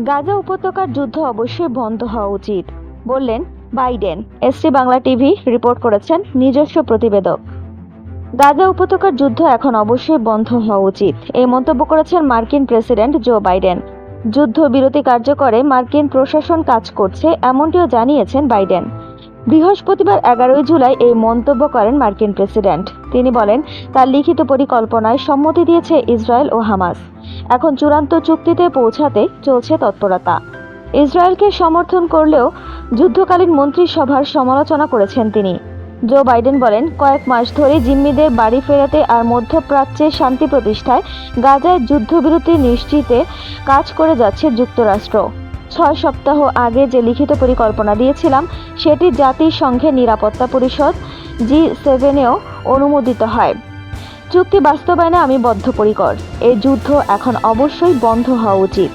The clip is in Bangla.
গাজা উপত্যকার যুদ্ধ অবশ্যই বন্ধ হওয়া উচিত বললেন Biden. ST Bangla TV report করেছেন নিজস্ব প্রতিবেদক। গাজা উপত্যকার যুদ্ধ এখন অবশ্যই বন্ধ হওয়া উচিত, এই মন্তব্য করেছেন মার্কিন প্রেসিডেন্ট জো বাইডেন। যুদ্ধবিরতি কার্যকরে মার্কিন প্রশাসন কাজ করছে, এমনটিও জানিয়েছেন বাইডেন। বৃহস্পতিবার 11 জুলাই এই মন্তব্য করেন মার্কিন প্রেসিডেন্ট। তিনি বলেন, তার লিখিত পরিকল্পনায় সম্মতি দিয়েছে ইসরায়েল ও হামাস। এখন চূড়ান্ত চুক্তিতে পৌঁছাতে চলছে তৎপরতা। ইসরায়েলকে সমর্থন করলেও যুদ্ধকালীন মন্ত্রিসভার সমালোচনা করেছেন তিনি। জো বাইডেন বলেন, কয়েক মাস ধরে জিম্মিদের বাড়ি ফেরাতে আর মধ্যপ্রাচ্যে শান্তি প্রতিষ্ঠায় গাজায় যুদ্ধবিরতি নিশ্চিতে কাজ করে যাচ্ছে যুক্তরাষ্ট্র। 6 সপ্তাহ আগে যে লিখিত পরিকল্পনা দিয়েছিলাম সেটি জাতিসংঘের নিরাপত্তা পরিষদ G7-এও অনুমোদিত হয়। চুক্তি বাস্তবায়নে আমি বদ্ধপরিকর। এই যুদ্ধ এখন অবশ্যই বন্ধ হওয়া উচিত।